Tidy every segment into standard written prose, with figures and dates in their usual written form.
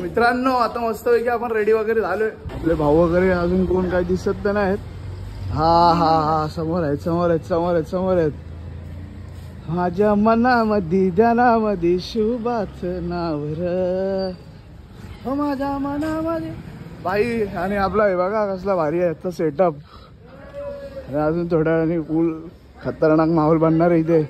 मित्रांनो आता मस्तपैकी आपण रेडी वगैरे झालोय. आपले भाऊ वगैरे अजून कोण काही दिसत तर नाहीत. हा हा हा समोर आहेत समोर आहेत समोर आहेत समोर आहेत. माझ्या मनामध्ये ध्यानामध्ये शुभाच नाव र हो माझ्या मनामध्ये बाई. आणि आपला हे बघा कसला भारी आहे याचा सेटअप. आणि अजून थोड्या वेळाने फुल खतरनाक माहोल बनणार आहे इथे.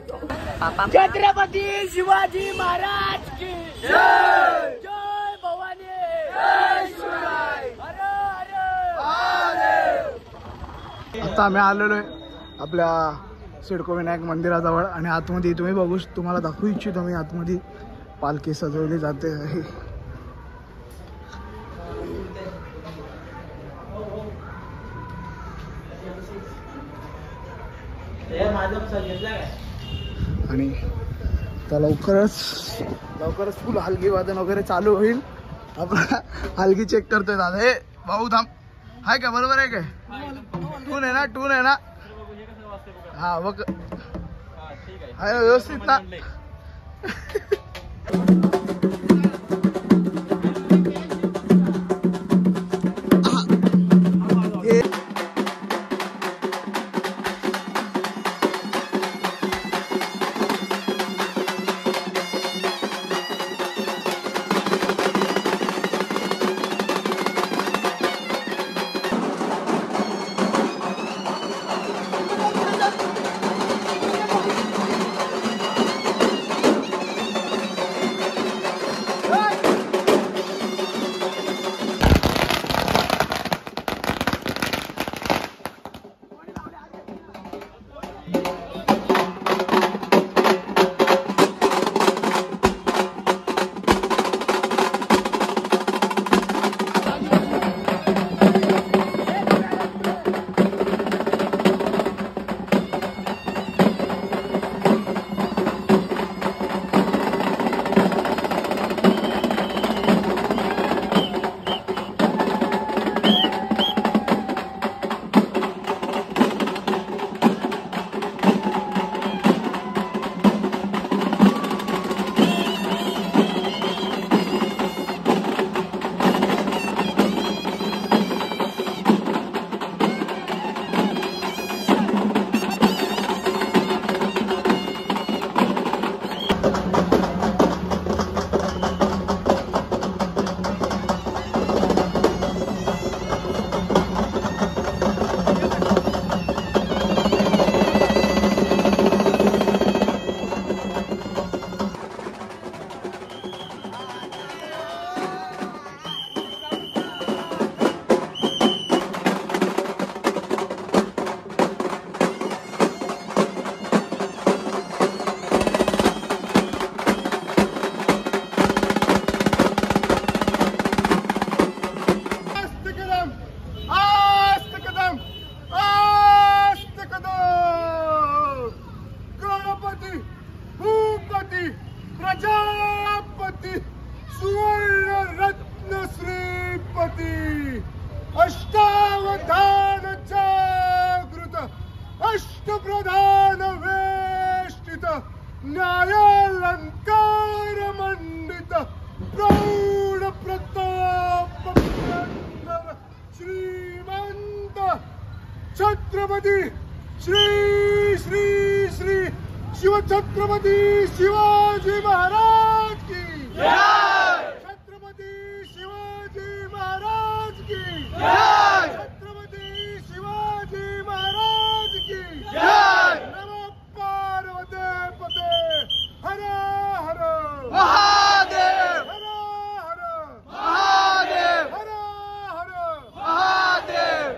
छत्रपती शिवाजी महाराज की जय. जय भवानी जय शिवराय. आता आम्ही आलेलो आहे आपल्या सिडकोविनायक मंदिराजवळ. आणि आतमध्ये तुम्ही बघू तुम्हाला दाखवू इच्छितो मी आतमध्ये पालखी सजवली जाते आहे. आणि आता लवकरच फुल हलगी वादन वगैरे चालू होईल. आपण हलगी चेक करतोय दादा. हे भाऊ थांब आहे का बरोबर आहे काय. टून आहे ना टून आहे ना. हा बघ आहे व्यवस्थित ना. न्यायालंकार मंडित प्रौढ प्रताप श्रीमंत छत्रपती श्री श्री श्री शिवछत्रपती शिवाजी महाराज की छत्रपती शिवाजी महाराज की छत्रपती शिवाजी महाराज की नमो पार्वती पते हर हर महादेव हर हर महादेव हर हर महादेव.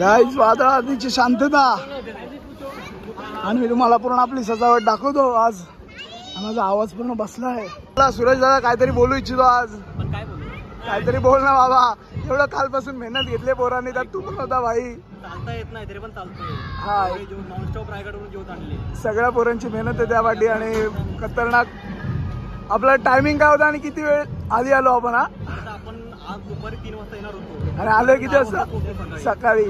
गाईज वादळाची शांतता आणि मी तुम्हाला पूर्ण आपली सजावट दाखवतो आज. माझा आवाज पूर्ण बसला आहे. मला सूरज दादा काहीतरी बोलू इच्छितो आज. काहीतरी बोल ना बाबा. एवढं कालपासून मेहनत घेतली पोरांनी त्यात तू पण होता भाई. चालता येत नाही तरी पण चालतोय. हा नॉनस्टॉप रायगडवरून जेवत आणले. सगळ्या पोरांची मेहनत आहे त्या वाटी आणि खतरनाक. आपला टायमिंग काय होता आणि किती वेळ आधी आलो आपण? हा आपण आज दुपारी 3 वाजता येणार होतो आणि आलोय किती वाजता? सकाळी.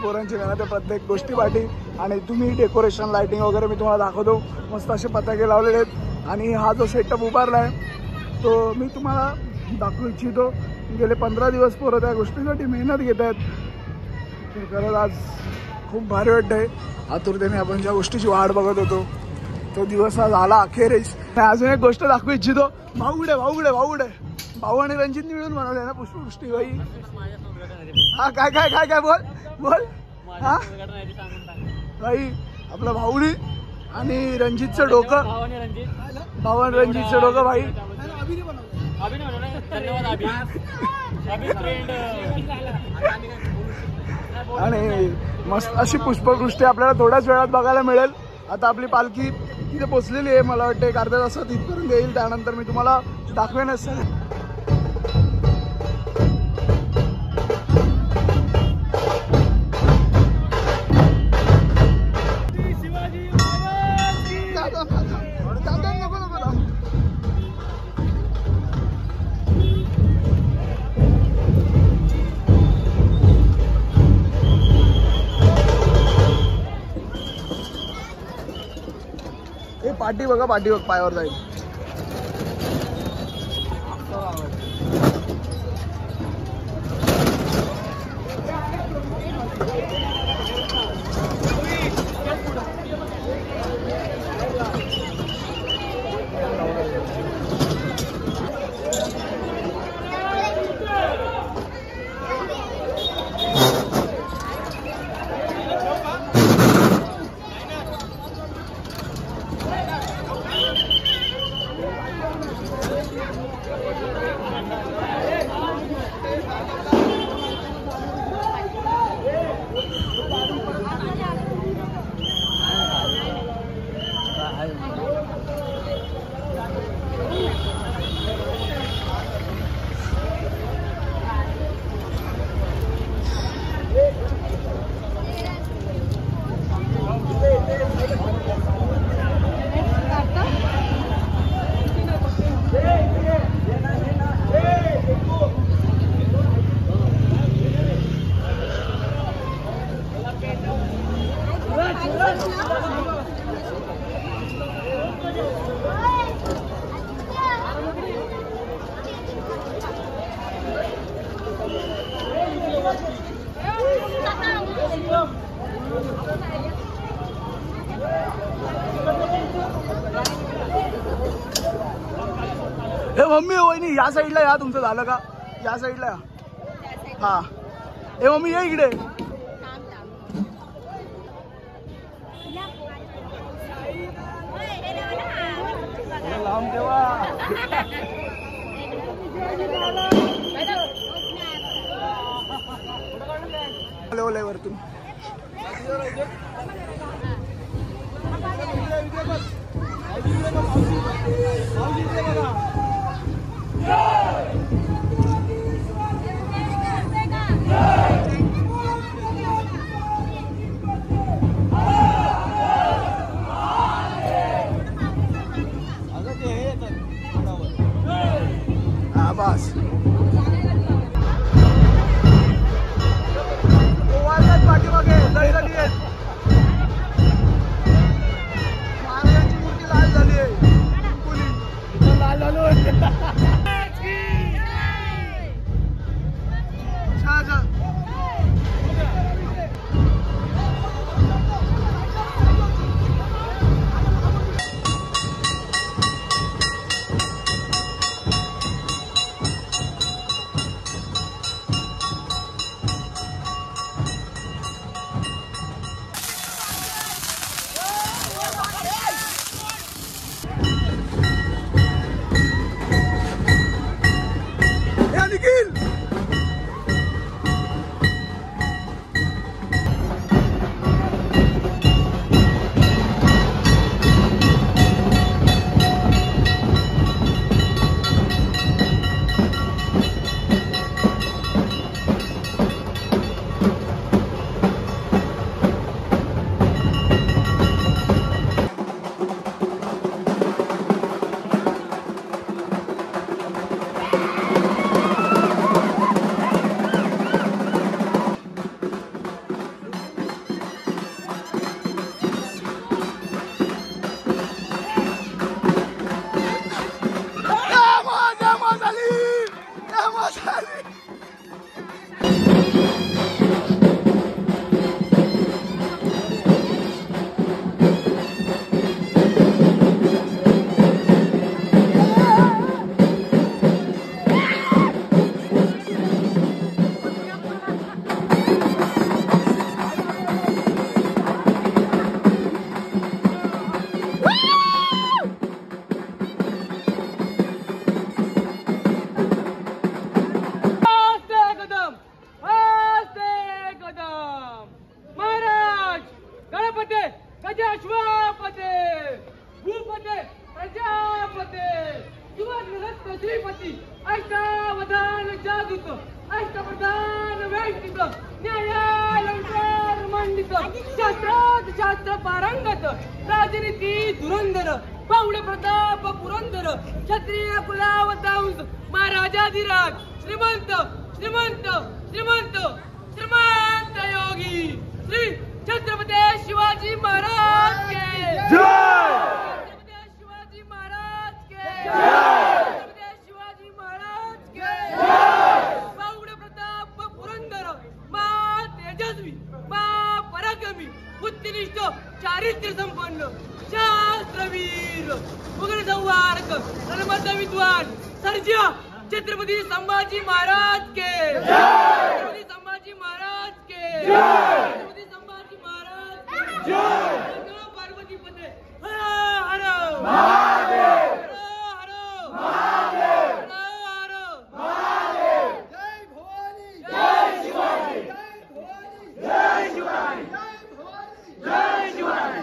पोरांची मेहनत आहे प्रत्येक गोष्टीसाठी. आणि तुम्ही डेकोरेशन लाइटिंग वगैरे मी तुम्हाला दाखवतो. मस्त असे पताके लावलेले आहेत आणि हा जो सेटअप उभारला आहे तो मी तुम्हाला दाखवू इच्छितो. गेले 15 दिवस पोरं त्या गोष्टीसाठी मेहनत घेत आहेत. तर खरंच आज खूप भारी वाटतंय. आतुरतेने आपण ज्या गोष्टीची वाट बघत होतो तो दिवस आज आला अखेरीस. अजून एक गोष्ट दाखवू इच्छितो. भाऊगडे भाऊगडे भाऊगडे भाऊ आणि रणजित मिळून बनवले ना पुष्पवृष्टी बाई. हा काय काय काय काय बोल बोल. हा भाई आपला भाऊनी आणि रणजितचं डोकं. भाऊ आणि रणजितचं डोकं भाई. आणि मस्त अशी पुष्पवृष्टी आपल्याला थोड्याच वेळात बघायला मिळेल. आता आपली पालखी तिथे पोचलेली आहे. मला वाटतं एक अर्ध्या तासात इथपर्यंत येईल. त्यानंतर मी तुम्हाला दाखवेनच. पाठी बघा, पाठी बघ, पायावर जाईल. हे मम्मी वहिनी या साईडला या. तुमचं झालं का? या साईडला या. हा हे मम्मी या इकडे. लांब ठेवा. ओले वरतून बस पाठीमागे दहीदली आहेत. महाराजांची मूर्ती लाल झाली आहे. साधित अष्टप्रधान वेष्टित न्यायालंकार मंडित शास्त्रात शास्त्र पारंगत राजनीती धुरंधर पावड प्रताप पुरंदर क्षत्रिय कुलावतांस महाराजाधिराज श्रीमंत श्रीमंत श्रीमंत श्रीमंत योगी श्री छत्रपती शिवाजी महाराज के जय। छत्रपती शिवाजी महाराज के जय। छत्रपती शिवाजी महाराज के जय। पावड प्रताप पुरंदर मा तेजस्वी मा पराक्रमी बुद्धिनिष्ठ चारित्र्य संपन्न शास्त्रवीर उग्र संवारक रणबद्ध विद्वान सर्जा छत्रपती संभाजी महाराज के छत्रपती संभाजी महाराज के छत्रपती संभाजी महाराज के जय। पार्वती पते हर हर महादेव हर हर महादेव हर हर महादेव जय भवानी जय शिवाजी जय भवानी जय शिवाजी जय भवानी जय शिवाजी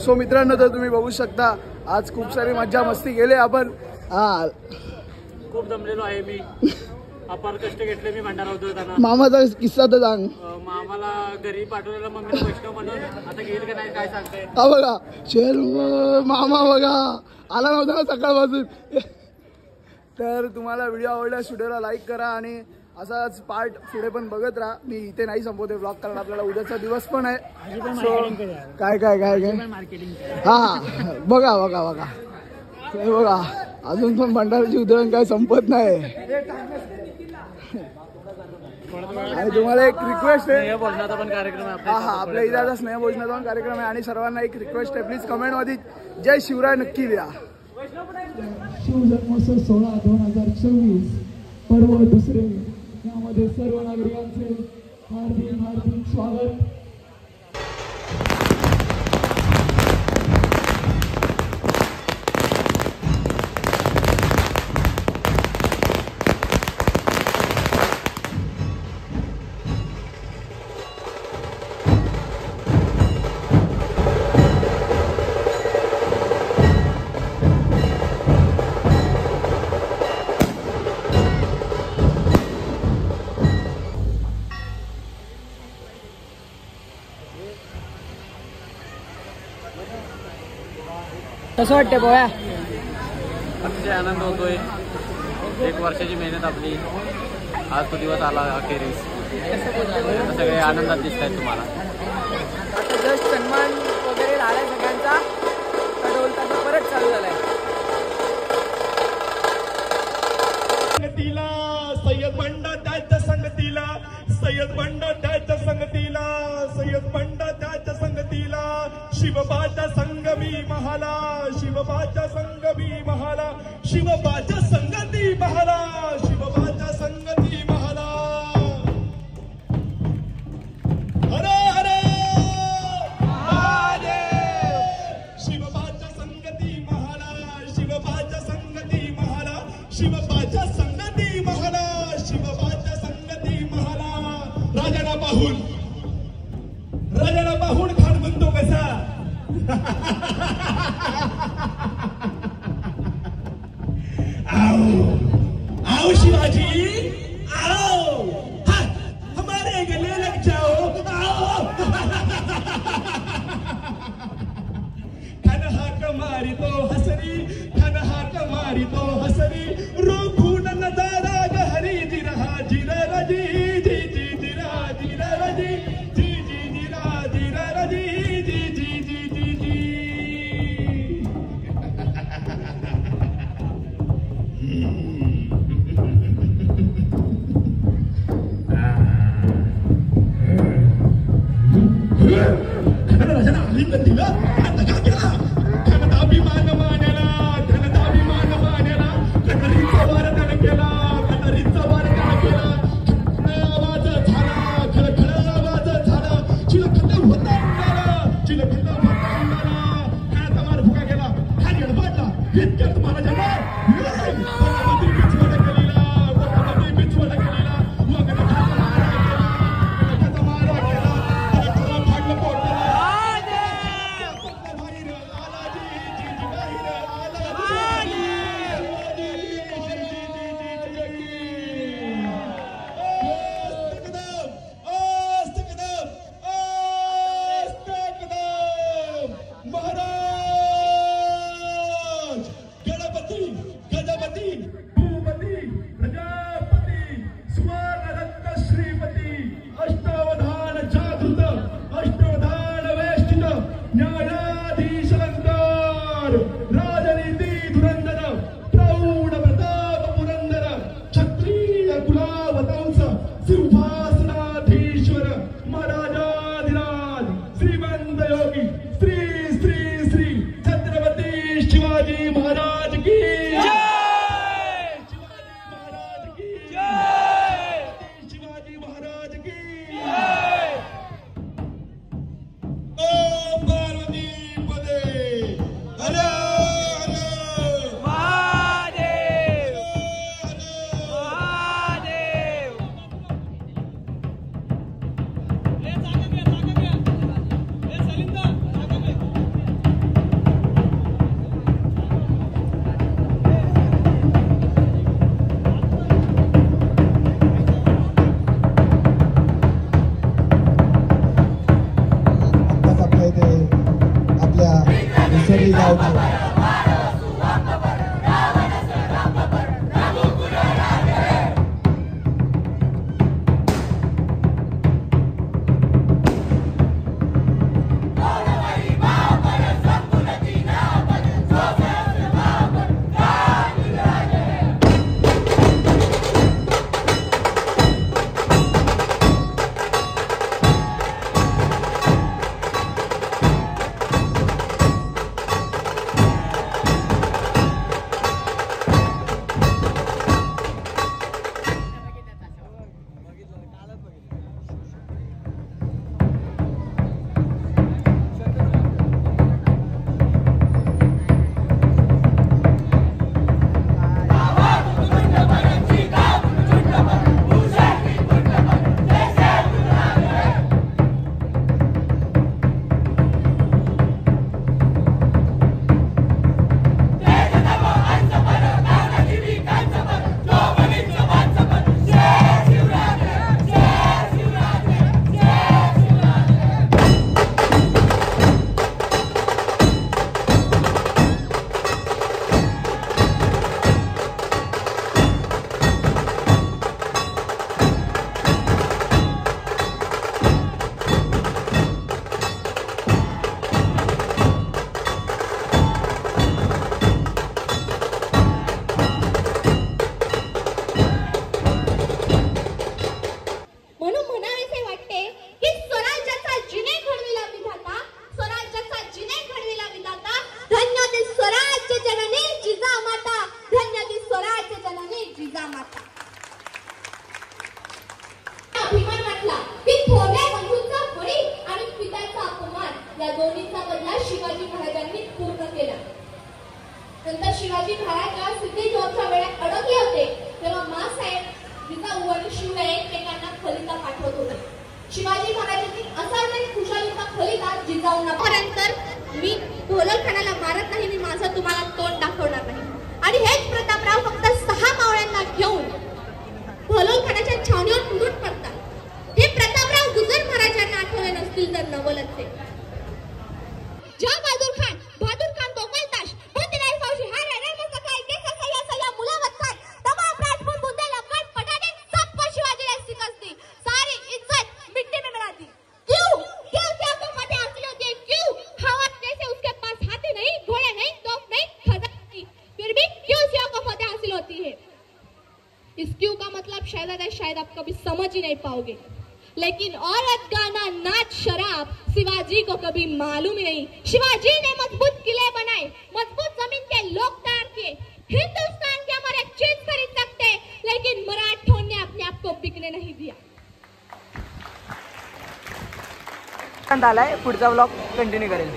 सो मित्रांनो, तर तुम्ही बघू शकता आज खूप सारी मज्जा मस्ती केली आपण. खूप दमलेलो आहे मी. अपार कष्ट घेतले मी भंडारा होतो. मामाचा किस्सा तर सांग. मामाला घरी पाठवलेला मम्मी वैष्णव म्हणून. आता गेल का नाही काय सांगते. हा बघा शेर मामा बघा आला नव्हता ना सकाळपासून. तर तुम्हाला व्हिडिओ आवडल्यास व्हिडिओला लाईक करा आणि असाच पार्ट पुढे पण बघत राहा. मी इथे नाही संपवते ब्लॉग, कारण आपल्याला उद्याचा दिवस पण आहे. काय काय काय काय हा बघा बघा बघा हे बघा अजून पण भंडाराची उधळण काय संपत नाही. आणि तुम्हाला एक रिक्वेस्ट आहे. हा हा आपल्या इथे आता स्नेह भोजनाचा पण कार्यक्रम आहे आणि सर्वांना एक रिक्वेस्ट आहे, प्लीज कमेंट मध्ये जय शिवराय नक्की लिहा. शिवजन्मोत्सव 16/2024 पर्व दुसरे यामध्ये सर्व नागरिकांचे हार्दिक हार्दिक स्वागत. कसं वाटतं बोया? अतिशय आनंद होतोय. 1 वर्षाची मेहनत आपली आज तो दिवस आला अखेरीस. सगळे आनंदात दिसत आहेत तुम्हाला. आता जस्ट सन्मान वगैरे झालाय सगळ्यांचा. ढोलताना परत चालू झालाय. संगतीला सय्यद बंडा त्याच्या संगतीला, सय्यद बंडा त्याच्या संगतीला, सय्यद बंडा त्याच्या संगतीला, शिवबाच्या संगमी महाला, शिवबाच्या संगमी महाला, शिवबाच्या संगती महाला, शिवबाच्या संगती महाला. हरे हरे महादेव. शिवबाच्या संगती महाला, शिवबाच्या संगती महाला, शिवबाच्या संगती महाला, शिवबाच्या संगती महाला. राजाला पाहून खान म्हणतो नंतर शिवाजी महाराज जेव्हा सिद्धी-जोहरच्या वेळेत अडकले होते तेव्हा माँसाहेब जिजाऊ शिव एकमेकांना खलिता पाठवत होते. शिवाजी महाराजांनी असा नाही खुशालीचा खलिता जिजाऊंना पर्यंत मी ढोलखानाला मारत नाही, मी माझं तुम्हाला तोंड दाखवणार नाही. आणि हेच प्रतापराव फक्त 6 मावळ्यांना घेऊन ढोलखानाच्या छावणीवर उडून पडतात. हे प्रतापराव गुजर महाराजांना आठवले नसतील तर नवलच ते. ज्या बहादूर खान गोकुलदास बुद्धिराज फौजी हार रणम सकाळ के सया मुलावत खान तमाम राजपूत बुद्ध लखन पठाणे सब पर शिवाजी शायद आप कभी समझ ही नहीं पाओगे, लेकिन औरत गाना नाच शराब शिवाजी को कभी मालूम ही नहीं। शिवाजी ने मजबूत किले बनाए, मजबूत जमीन के लोग तैयार किए। हिंदुस्तान के हमारे चीज खरीद सकते, लेकिन मराठों ने अपने आप को बिकने नहीं दिया। आलाय, पुढचा ब्लॉग कंटिन्यू करेल।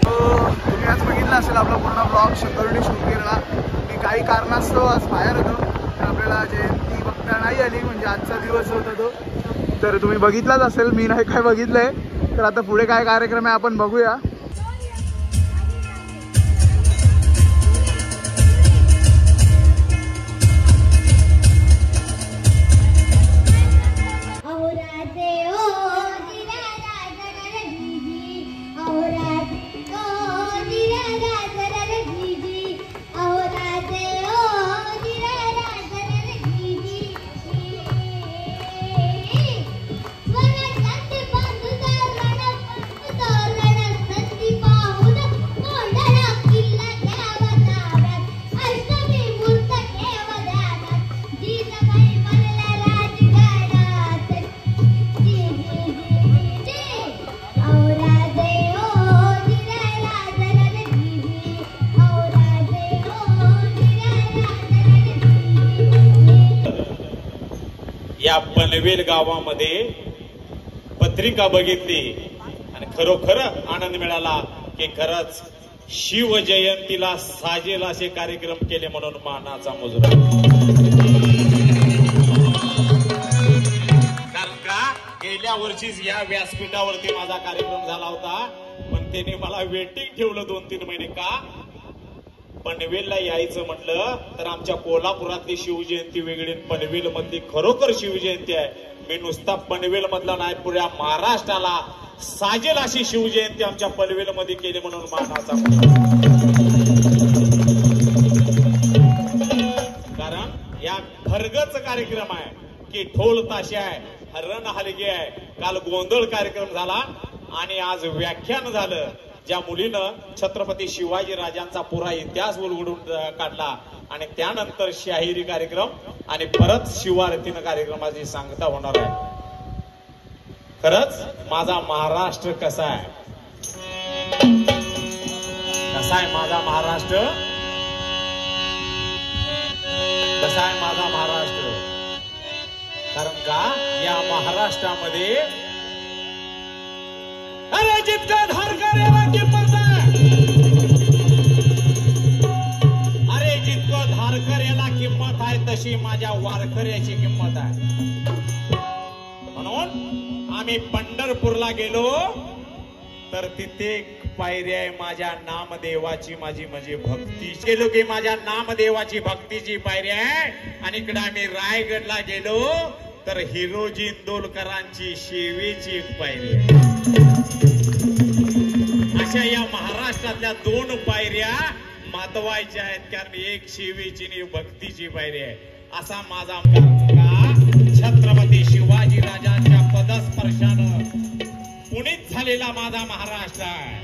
तुम्ही आज बघितला असेल आपला पूर्ण ब्लॉग शंकरने शूट केला। मी काही कारणास्तव आज बाहेर होतो, तर आपल्याला जयंती बघता नाही आली, म्हणजे आजचा दिवस होता तो, तर तुम्ही बघितलाच असेल, मी नाही काय बघितलंय। तर आता पुढे काय कार्यक्रम आहे आपण बघूया। या पनवेल गावामध्ये पत्रिका बघितली आणि खरोखर आनंद मिळाला की खरंच शिवजयंतीला साजेल असे कार्यक्रम केले म्हणून मानाचा मुजरा। कारण का गेल्या वर्षीच या व्यासपीठावरती माझा कार्यक्रम झाला होता, पण त्यांनी मला वेटिंग ठेवलं 2-3 महिने। का? पनवेलला यायचं म्हटलं तर आमच्या कोल्हापुरातली शिवजयंती वेगळी, पनवेल मधली खरोखर शिवजयंती आहे। मी नुसता पनवेल मधला नाही, पुऱ्या महाराष्ट्राला साजेल अशी शिवजयंती आमच्या पनवेल मध्ये केली म्हणून मानाचा। कारण या भरगच कार्यक्रम आहे की ढोल ताशे आहे, रण हलगे आहे, काल गोंधळ कार्यक्रम झाला आणि आज व्याख्यान झालं, ज्या मुलीनं छत्रपती शिवाजी राजांचा पुरा इतिहास उलगडून काढला, आणि त्यानंतर शाहिरी कार्यक्रम आणि परत शिवारतीनं कार्यक्रमाची सांगता होणार आहे। खरंच माझा महाराष्ट्र कसा आहे, कसा आहे माझा महाराष्ट्र, कसा आहे माझा महाराष्ट्र। कारण का या महाराष्ट्रामध्ये अरे जितका धारकर याला किंमत आहे, अरे जितकं धारकर याला किंमत आहे तशी माझ्या वारकऱ्याची किंमत आहे। म्हणून आम्ही पंढरपूरला गेलो तर तिथे पायरी आहे माझ्या नामदेवाची, माझी म्हणजे भक्ती। गेलो की माझ्या नामदेवाची भक्तीची पायरी आहे, आणि इकडे आम्ही रायगडला गेलो तर हिरोजी इंदोलकरांची शेवेची एक पायरी आहे। अशा या महाराष्ट्रातल्या 2 पायऱ्या महत्वाच्या आहेत, कारण एक शेवेची आणि भक्तीची पायरी आहे। असा माझा छत्रपती शिवाजी राजांच्या पदस्पर्शानं पुनीत झालेला माझा महाराष्ट्र आहे।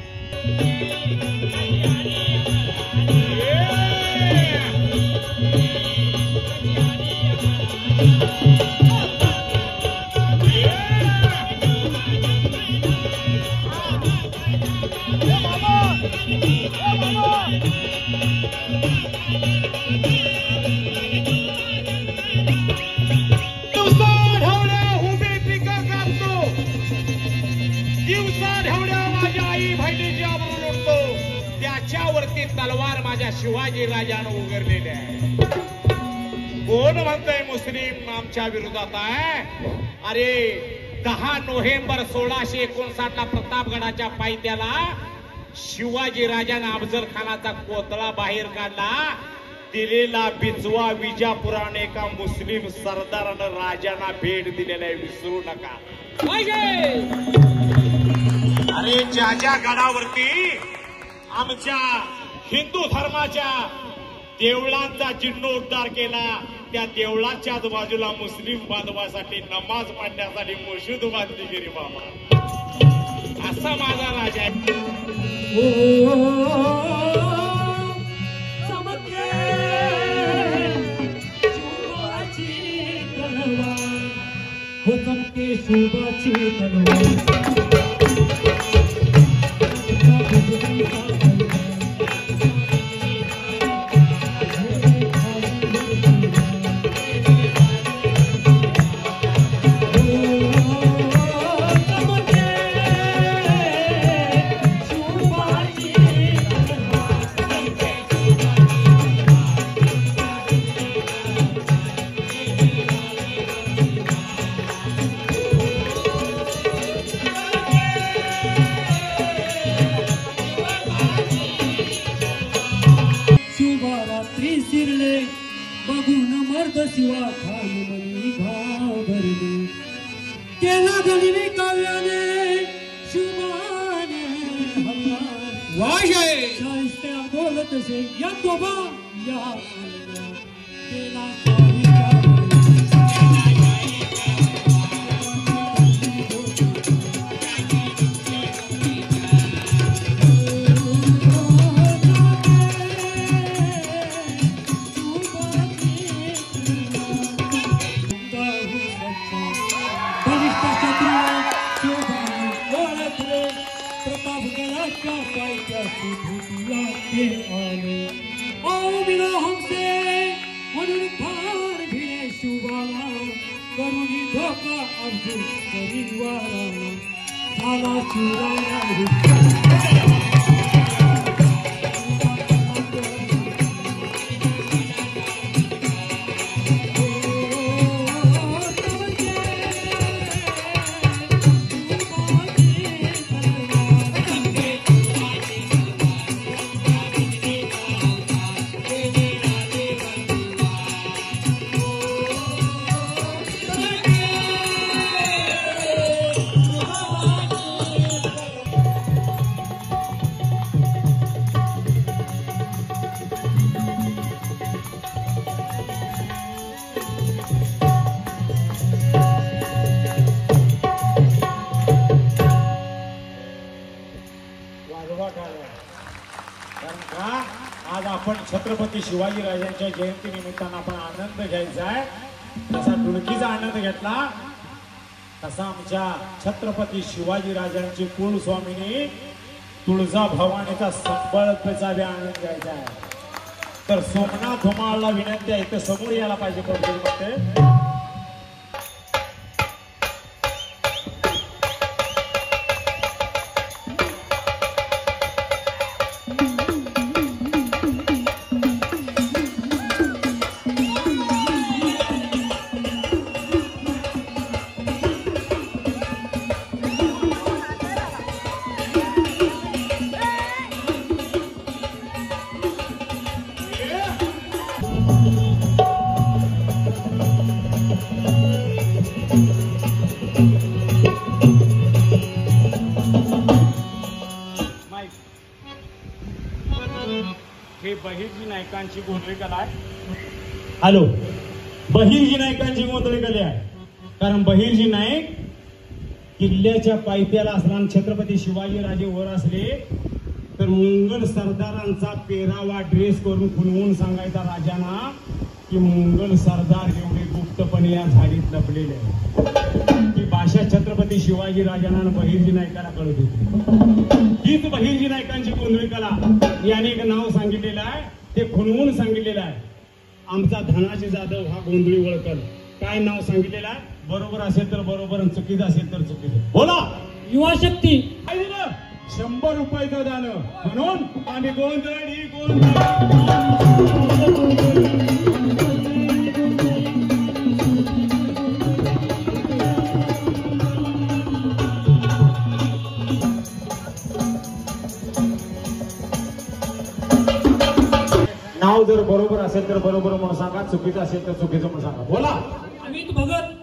तलवार माझ्या शिवाजी राजानं उगरलेली आहे। कोण म्हणतंय मुस्लिम आमच्या विरोधात आहे? अरे 10 नोव्हेंबर 1659 प्रतापगडाच्या पायथ्याला शिवाजी राजानं अफजल खानाचा कोतळा बाहेर काढला, दिलेला बिजवा विजापुराने एका मुस्लिम सरदारानं राजांना भेट दिलेला आहे, विसरू नका। अरे ज्या गडावरती आमच्या हिंदू धर्माच्या देवळांचा जीर्णोद्धार केला, त्या देवळाच्याच बाजूला मुस्लिम बांधवासाठी नमाज मांडण्यासाठी मशीद बांधली गेली बाबा। असा माझा राजा आहे। हो चमके शिवाची तलवार शिवा खान मनी घाबरले केला गणिनी काव्याने शुभाने वाजय शास्त्या बोलत से या तोबा या केला छत्रपती शिवाजी राजांच्या जयंती निमित्तानं आपण आनंद घ्यायचा आहे. तसा डुलकीचा आनंद घेतला तसा आमच्या छत्रपती शिवाजी राजांची कुलस्वामिनी तुळजा भवानीचा संबळचा बी आनंद घ्यायचा आहे. तर सोमनाथ धुमाळला विनंती आहे तर समोर यायला पाहिजे कोणतरी. बहिर्जी नायकांची गोंधळी कला आहे. हॅलो, बहिर्जी नायकांची गोंधळी कला आहे. कारण बहिर्जी नायक किल्ल्याच्या पायथ्याला असताना छत्रपती शिवाजी राजे वर असले तर मुंगल सरदारांचा पेरावा ड्रेस करून खुलवून सांगायचा राजांना की मुंगल सरदार एवढे गुप्तपणे या झाडीत लपलेले आहे. ही भाषा छत्रपती शिवाजी राजांना बहिर्जी नायकाला कळत होती. हीच बहिर्जी नायकांची गोंधळी कला. याने एक नाव सांगितलेलं आहे, ते खुणवून सांगितलेलं आहे. आमचा धनाजी जाधव हा गोंधळी ओळखल. काय नाव सांगितलेलं आहे? बरोबर असेल तर बरोबर आणि चुकीचं असेल तर चुकीचं. बोला. युवा शक्ती 100 रुपयाचं दान म्हणून आम्ही गोंधळी नाव जर बरोबर असेल तर बरोबर म्हणून सांगा, चुकीचं असेल तर चुकीचं म्हणून सांगा. बोला. अमित भगत.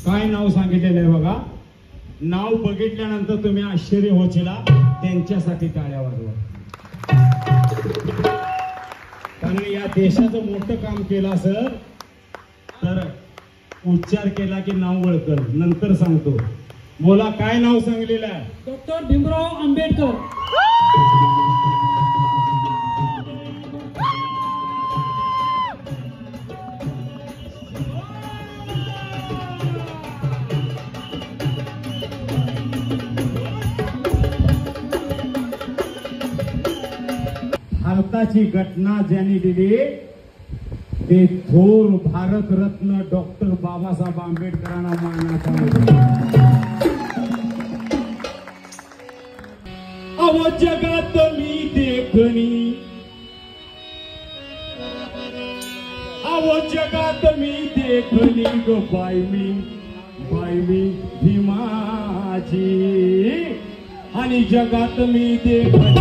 काय नाव सांगितलेलं आहे बघा. नाव बघितल्यानंतर तुम्ही आश्चर्य होशीला. त्यांच्यासाठी टाळ्या वाजवा. देशाचं मोठं काम केलं असेल तर उच्चार केला की नाव ओळखल, नंतर सांगतो. बोला, काय नाव सांगलेलं आहे? डॉक्टर भीमराव आंबेडकर. भारताची घटना ज्यांनी दिली ते थोर भारतरत्न डॉक्टर बाबासाहेब आंबेडकरांना मानाचा अव जगात मी देखणी, अव जगात मी देखणी ग बाई मी भीमाची, आणि जगात मी देखणी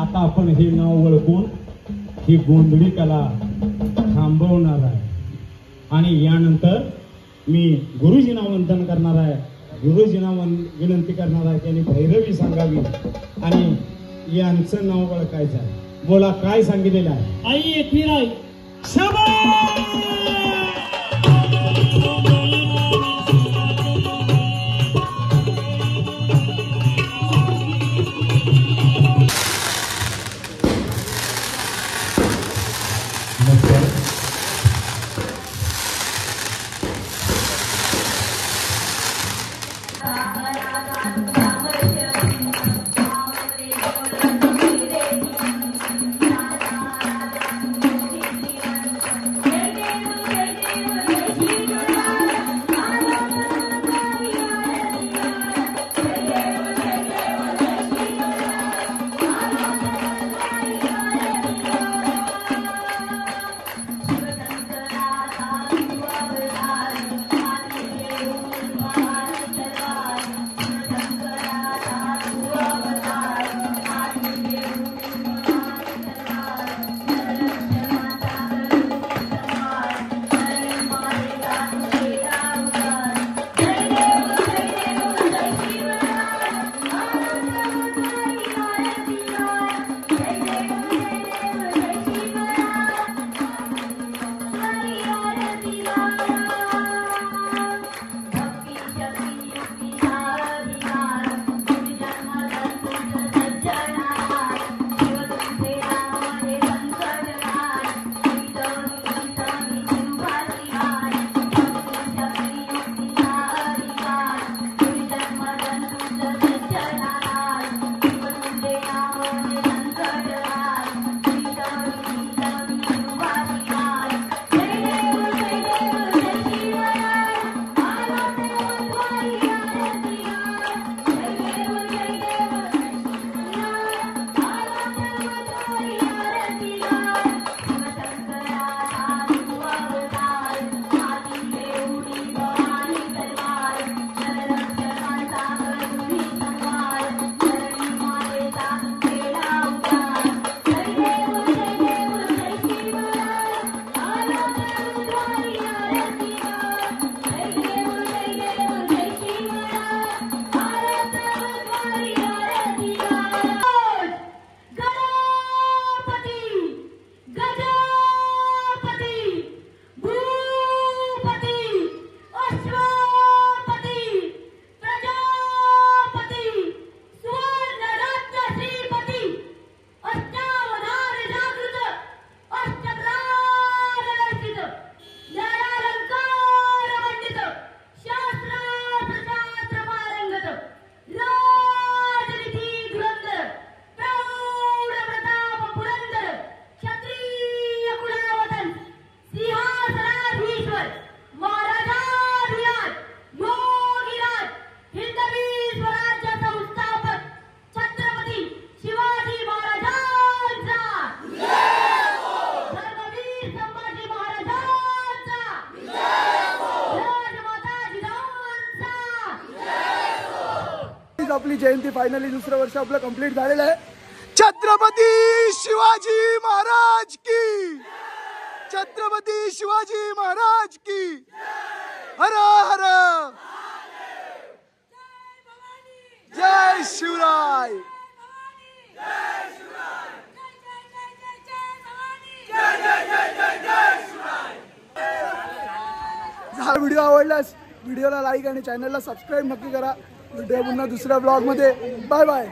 आता आपण हे नाव ओळखून ही गोंधळी कला थांबवणार आहे. आणि यानंतर मी गुरुजींना वंदन करणार आहे. गुरुजींना विनंती करणार आहे त्यांनी भैरवी सांगावी आणि यांचं नाव ओळखायचं आहे. बोला, काय सांगितलेलं आहे? आई एकविराई. Thank you. आपली जयंती फायनली दुसरं वर्ष आपलं कंप्लीट झालेलं आहे. छत्रपती शिवाजी महाराज की, छत्रपती शिवाजी महाराज की. हर हर जय शिवराय. हा व्हिडिओ आवडल्यास व्हिडिओला लाईक आणि चॅनलला सबस्क्राईब नक्की करा. भेटूया पुन्हा दुसऱ्या ब्लॉगमध्ये. Bye bye.